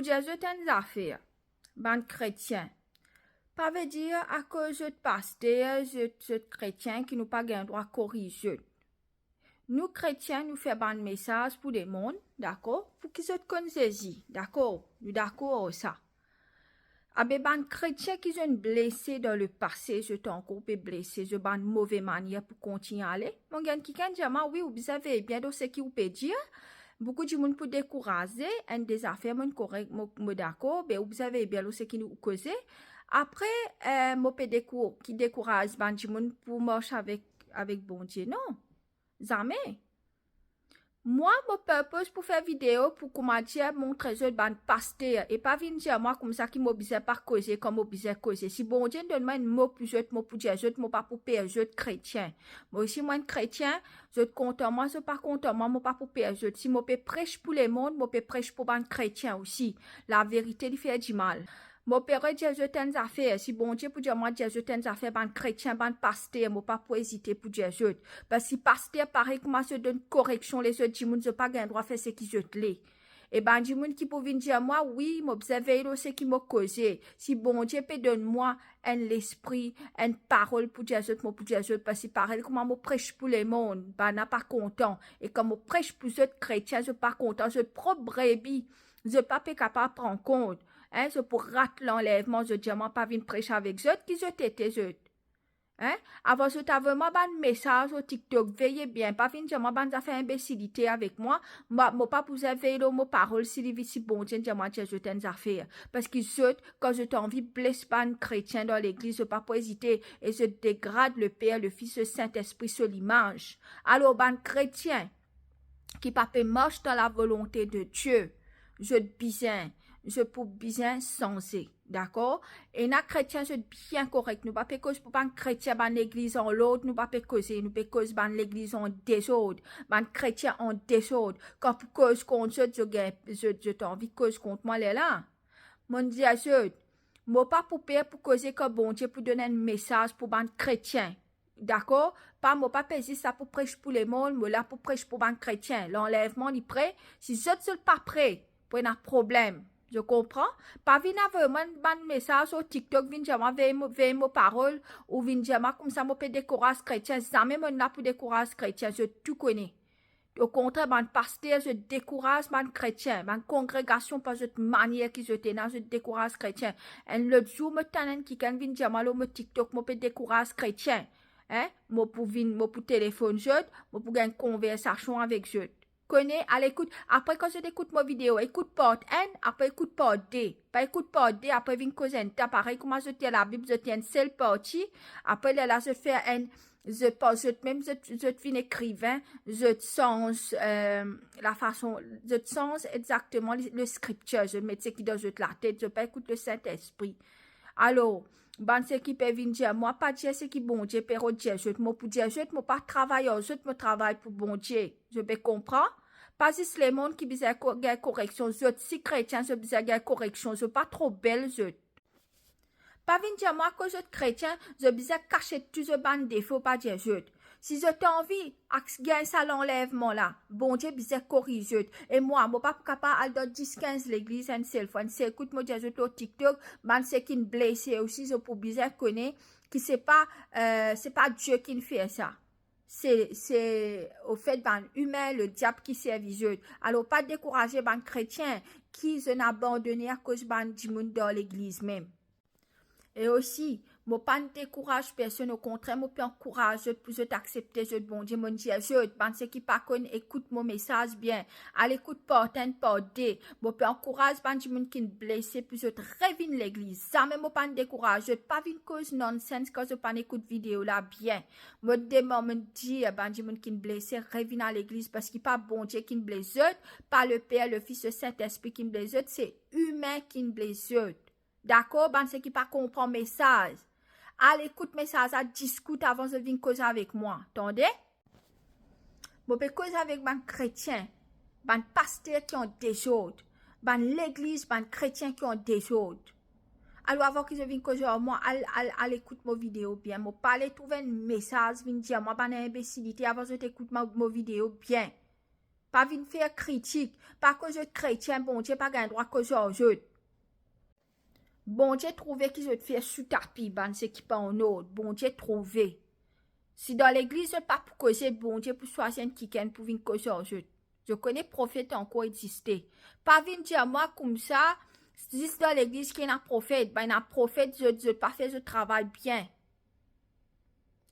dire certaines affaires, ban chrétien. Pas veut dire à cause de pasteur, de chrétien qui nous pas gain droit corriger. Nous chrétiens, nous faisons un message pour les mondes, d'accord? Pour qu'ils se connaissent, d'accord? Nous d'accord ça. Abe ban chrétiens qui sont blessés dans le passé, je t'en coupe blessé, je ban mauvaise manière pour continuer à aller. Mon gars qui kan dire oui, vous savez bien de ce qui vous peut dire. Beaucoup de monde pour décourager, un des affaires mon correct, mon d'accord, ben vous savez bien de ce qui nous cause. Après, mon peut qui décourage ban de monde pour marcher avec bon Dieu, non, jamais. Moi, mon purpose pour faire vidéo, pour comment dire, montrer je ban pasteur, et pas venir dire moi comme ça qui m'oblige pas causer, comme m'oblige causer. Si bon Dieu donne-moi un mot pour je, mot pour dire, je, mot pas pour perdre, je chrétien. Moi aussi, moi, un chrétien, je content, moi, je pas content, moi, pas pour perdre, je. Si moi, peux prêche pour les mondes, moi, peux prêche pour ban chrétien aussi. La vérité, lui fait du mal. Mon père dit je t'en affaires. Si bon Dieu pour dire moi dire je t'en affaires, ban chrétien, ban pasteur, moi pas pour hésiter pour dire je. Parce que si pasteur pareil que moi se donne correction, les autres dis moun je pas gain droit faire ce qui je te l'ai. Et ben dis moun qui pour venir dire moi oui, m'observer ce qui m'a causé. Si bon Dieu peut donner moi un l'esprit, une parole pour dire je, moi pour dire je, parce que pareil comment moi prêche pour les mondes, ben n'a pas content. Et comme moi prêche pour les autres chrétiens, je pas content, je propre brebis, je pas capable de prendre compte. Hein, c'est pour rater l'enlèvement, je dis, moi, pas venir prêcher avec eux, qui je t'étais, eux. Hein? Avant, je t'avais vraiment un message au TikTok, veillez bien, pas venir dire, moi, ça fait imbécilité avec moi, moi, pas pour veiller mon parole, si les si bon Dieu, dis-moi, je t'ai une affaire. Parce que quand je t'ai envie, blesse pas un chrétien dans l'église, je pas pour hésiter, et je dégrade le Père, le Fils, le Saint-Esprit sur l'image. Alors, ban chrétien, qui pas marche dans la volonté de Dieu, je te besoin. Je peux bien sensé, d'accord? Et na chrétien, je bien correct. Nous pas cause pour ban chrétien, ban l'église en l'autre, nous pas causer, nous pas cause ban l'église en désordre, ban chrétien en désordre. Quand pour cause contre je t'ai envie de cause contre moi, là. Mon Dieu, moi pas pour père pour causer comme bon Dieu pour donner un message pour ban chrétien. D'accord? Pas moi pas payer ça pour prêcher pour les mondes, moi là pour prêcher pour ban chrétien. L'enlèvement est prêt. Si je ne suis pas prêt, pour un problème. Je comprends. Pas venir avec un message sur TikTok, venir dire veille mes paroles, ou venir dire comme ça, je peux décourager chrétien. Jamais je n'ai pour décourager chrétien, je tout connais. Au contraire, mon pasteur, je décourage mon chrétien, ma congrégation, par cette manière qui je tenais, je décourage chrétien. Et le jour, je t'en qui vient dire, moi, TikTok, je peux décourager chrétien. Hein? Moi, pour téléphone, je pour une conversation avec je. Connais, à l'écoute, après quand je t'écoute ma vidéo, écoute porte N, après écoute porte D. Pas écoute porte D, après vient cause N. Pareil, comment je tiens la Bible, je tiens une seule partie. Après, là, je fais un, je te écrivain, je te sens, la façon, je te sens exactement le scripture, je mets ce qui dans la tête, je pas écouter le Saint-Esprit. Alors, ce qui peut venir dire, moi, pas dire ce qui bon Dieu, pero dire, je te pour dire, je te pas travailler, je te travaille pour bon Dieu. Je peux comprendre? Pas juste les mondes qui besoin de correction, je si chrétien, je besoin de correction, je pas trop belle, je. Pas venir dire, moi, que je suis chrétien, je besoin cacher tout ce ban défaut, pas dire, je. Si je t'ai envie, gagner ça l'enlèvement là, bon Dieu, besoin corriger. Et moi, je pas capable d'aller dans 10-15 l'église, une seule fois, écoute, moi, je suis au TikTok, c'est qui me blesse aussi, je peux bien connaître que c'est pas Dieu qui fait ça. C'est au fait d'un humain, le diable qui servit Dieu. Alors, pas décourager un chrétien qui se n'a abandonné à cause du monde dans l'église même. Et aussi, je ne pas décourage personne, au contraire, je peux encourager pour t'accepter, je bon Dieu, mon Dieu, je pense qui pas qu'on écoute mon message bien, à l'écoute porte un porte D, je peux encourager ban du monde qui est blessé, puis je reviens l'église, ça même, je pas décourager, pas une cause nonsense quand je pas écoute vidéo là bien, je me dis, ban du monde qui est blessé, reviens à l'église, parce qu'il pas bon Dieu qui est blessé, pas le Père, le Fils, le Saint-Esprit qui est blessé, c'est humain qui est blessé. D'accord, ben c'est qui pas comprend message. Allez, écoute message, à discute avant de venir causer avec moi. Attendez? Je peux causer avec un chrétien, un pasteur qui ont des autres, l'église, un chrétien qui ont des autres. Alors avant que je vienne causer avec moi, allez écoute ma vidéo bien. Je pas aller trouver un message, venir dire moi, imbécilité avant que je t'écoute ma vidéo bien. Pas venir faire critique. Pas que je suis chrétien, bon Dieu, pas un droit que je. Bon Dieu, trouvé qu'ils ont fait sous tapis, ban, c'est qui pas en autre. Bon Dieu, trouvé. Si dans l'église, je pas pour causer, bon Dieu, pour choisir un kiken pour venir causer en jeu. Je connais prophète encore existé. Pas venir dire moi comme ça, si dans l'église qu'il y a un prophète, ben un prophète, je pas fait ce travail bien.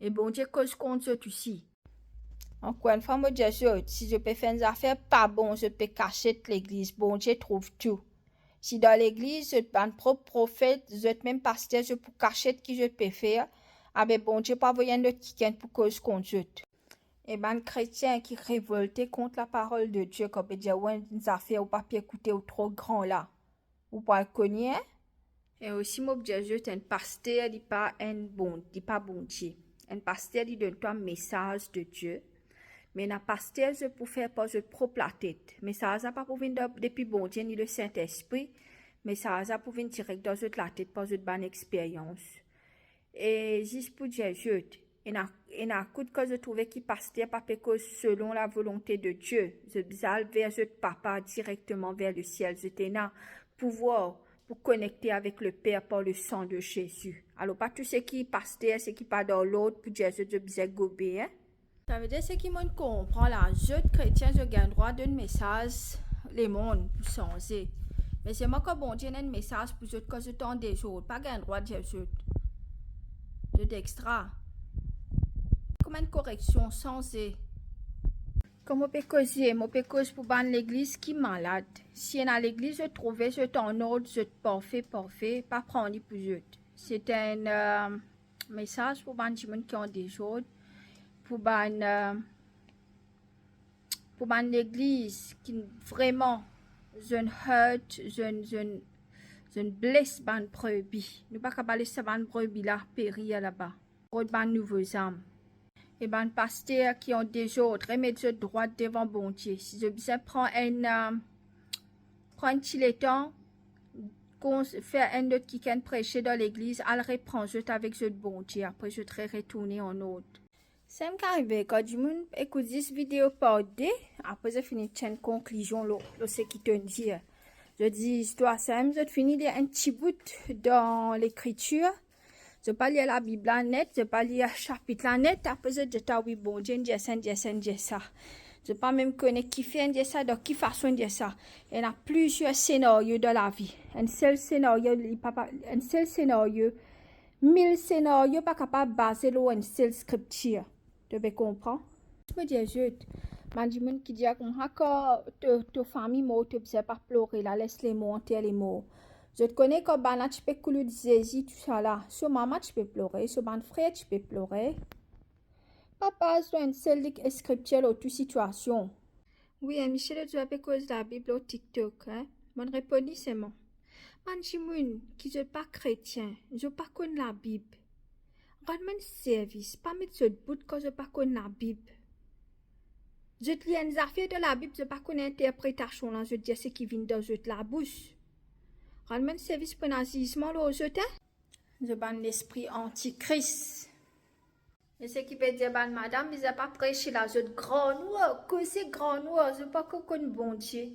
Et bon Dieu, cause contre ce aussi. Encore une fois, moi, Jésus, si je peux faire une affaire pas bon, je peux cacher l'église. Bon Dieu trouve tout. Si dans l'église, je suis un propre prophète, je suis même pasteur, je peux cacher qui je peux faire. Ah ben bon Dieu, pas voyant de qui pour cause contre Dieu. Et ben chrétien qui révolté contre la parole de Dieu, comme dire ouais, une affaire ou pas écouter ou trop grand là. Ou pas le connaître. Et aussi, moi, Jésus, un pasteur, il pas un bon, il pas bon Dieu. Un pasteur, il donne toi un message de Dieu. Mais un pasteur, je peux faire pas je propre la tête. Mais ça n'a pas pour venir depuis bon Dieu ni le Saint-Esprit. Mais ça a pour venir direct dans la tête, pas une bonne expérience. Et juste pour dire, il y a coup que je trouvais qui pasteur pas que selon la volonté de Dieu. Je bizarre vers le papa directement vers le ciel. J'étais là pouvoir pour connecter avec le Père par le sang de Jésus. Alors pas tout ce qui est pasteur, ce qui pas dans l'autre pour Jésus de bizarre gober, hein? Ça veut dire ce qui me comprend là. Je chrétien, je gagne droit d'un message les mondes pour changer. Mais c'est moi que bon Dieu a un message pour eux que je t'en des autres. Pas gain droit de Jésus. De extra. Comme une correction sensée. Comme on peut causer pour ban l'église qui est malade. Si on a l'église, je trouvais, je t'en ordre, je parfait, pas prendre pour eux. C'est un message pour ban les gens qui ont des autres. Pour ban l'église qui vraiment je hurt, je blesse ban brebis. Nous pas capable laisser ban brebis là périr là-bas. Pour ban nouveaux âmes. Et ban pasteurs qui ont déjà remettre ce droit devant bon Dieu. Si je bien prends un petit le temps faire un autre qui can prêcher dans l'église, elle reprend je avec ce bon Dieu. Après je serai retourner en autre. Ça m'est arrivé quand du monde écoute cette vidéo par deux, après je finis une conclusion là, ce qui te dit. Je dis histoire simple, je finis un petit bout dans l'écriture. Je pas lire la Bible net, je pas lire chapitre net, après je dis oui bon Dieu dit ça. Je pas même connaître qui fait dire ça, de qui façon dire ça. Il y a plusieurs scénarios dans la vie. Un seul scénario, 1000 scénarios pas capable de baser sur une seule scripture. Tu peux comprendre? Je me dis, je qui dit comme que ta famille mort, tu ne pas pleurer, là, laisse les mots, enterre les mots. Je te connais comme tu peux couler de Jésus, tout ça là. Sur maman, tu peux pleurer. Sur mon frère, tu peux pleurer. Papa, c'est une seule scripture dans toute situation. Oui, Michel, tu as cause de la Bible au TikTok, hein? Mon répondu, c'est moi. Man, qui n'est pas chrétien, je ne pas connais la Bible. Rends-moi un service, pas mettre ce bout quand je ne pas connais la Bible. Je te lis une affaire de la Bible, je ne pas connais l'interprétation, là, je dis ce qui vient dans la bouche. Rends-moi un service pour nazisme, là, je t'ai. Je ban l'esprit antichrist. Et ce qui veut dire, ban madame, ils n'ont pas prêché là, je grand noir, que c'est grand noir, je ne pas connais bon Dieu.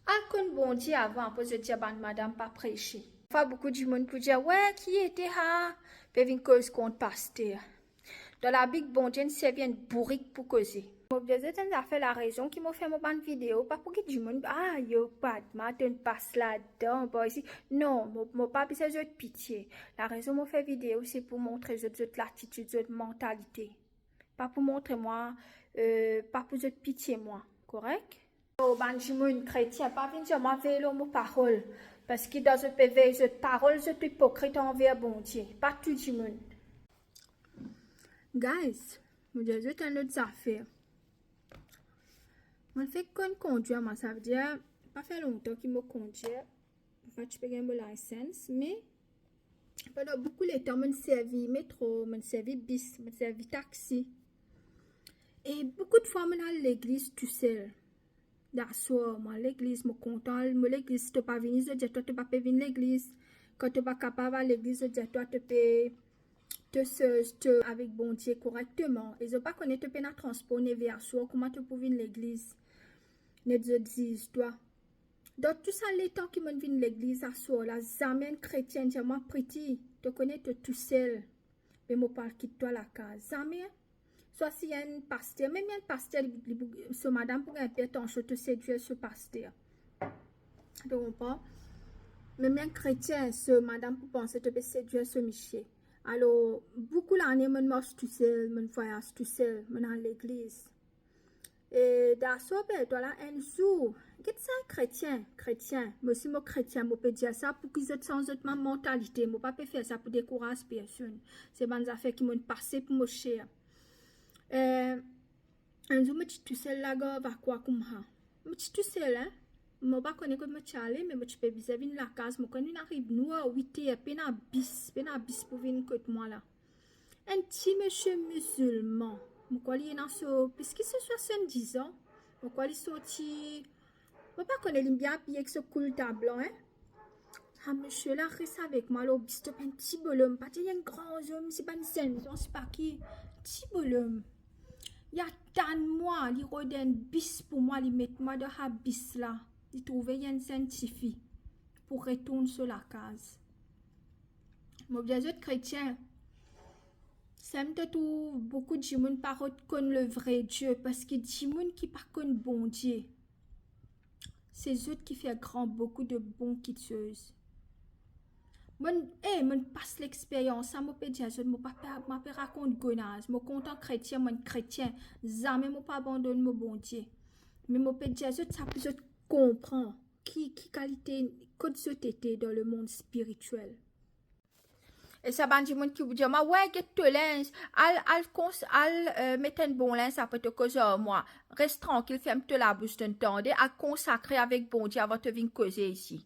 Ah, connais bon Dieu avant, après je dis, ban madame, pas prêché. Enfin, beaucoup de monde pour dire, ouais, qui était là? Puis une cause contre pasteur. Dans la Bible, bon Dieu, c'est bien bourrique pour causer. Je vais fait la raison qui m'a fait mon bonne vidéo. Pas pour que du monde, ah, yo, pas, maintenant, passe là-dedans, pas ici. Non, mon pas besoin de pitié. La raison m'a fait vidéo, c'est pour montrer cette l'attitude, cette mentalité. Pas pour montrer moi, pas pour cette pitié, moi. Correct? Oh, ben, je suis chrétien, pas venir moi vélo mon parole. Parce que dans ce PV, cette parole, c'est hypocrite envers bon Dieu. Pas tout le monde. Guys, je vais juste une autre affaire. Je fais qu'on conduit, moi, ça veut dire, pas fait longtemps qu'il me conduit. Enfin, tu peux gagner mon licence, mais pendant beaucoup de temps, je me servi métro, je me servi bus, je me servi taxi. Et beaucoup de fois, je suis à l'église tout seul. D'accord, moi, l'église, je suis content. Moi, l'église, si tu n'es pas venu, je dis, toi, tu ne peux pas venir à l'église. Quand tu n'es pas capable à l'église, je dis, toi, tu peux te avec bon Dieu correctement. Et je ne sais pas connaître, tu peux transporter vers soi, comment tu peux venir à l'église. Net je dis, toi. Dans tout ça, les temps qui m'ont venu l'église à soir, là, jamais chrétien, j'ai moi priti, te connais tout seul. Mais moi pas quitte toi la case. Jamais. Soit si y a un pasteur, même y a un pasteur, ce madame pour un père, ton te séduire ce pasteur. Donc, pas. Même un chrétien, ce madame pour penser te séduire ce monsieur. Alors, beaucoup l'année, je marche tout seul, je voyage tout seul, je dans l'église. Et dans ce ben, toi là, un jour, qu'est-ce que un chrétien, moi aussi, moi chrétien, je peux dire ça pour qu'ils aient sans autre ma mentalité, je ne peux pas faire ça pour décourager personne. C'est des affaires qui m'ont passé pour mon cher. Un jour, je suis tout seul là, va quoi comme ça. Je suis tout seul, hein. Je ne sais pas comment je suis allé, mais je peux vis-à-vis de la case. Je connais arrive nous à 8h, peine à bis pour venir côté moi là. Un petit monsieur musulman. Je crois qu'il est dans ce. Puisqu'il se 70 ans, je crois qu'il est sorti. Je ne sais pas connaître bien habillé avec ce cool tableau, hein. Ah, monsieur là, reste avec moi, là, c'est un petit bonhomme. Pas un grand homme, c'est pas une scène, c'est pas qui. Petit bonhomme. Il y a tant de moi, il rôde un bis pour moi, il met moi dans la bis là. Il trouve un scientifique pour retourner sur la case. Mon bien autres chrétiens, c'est tout beaucoup de gens ne pas reconnaître le vrai Dieu parce que des gens qui pas connaissent bon Dieu. C'est eux qui font grand beaucoup de bons quiteuses. Moi passe l'expérience, ça me peut dire, je ne pas raconter gonage, moi content chrétien, moi chrétien, jamais moi pas abandonner mon bon Dieu. Mais moi peut dire, ça peut comprendre qui qualité que ce était dans le monde spirituel. Et ça va dire qui vous dit ouais get te linge al mettre un bon linge ça peut te causer moi reste tranquille ferme te la bouche d'un temps à consacrer avec bon Dieu avant de venir causer ici.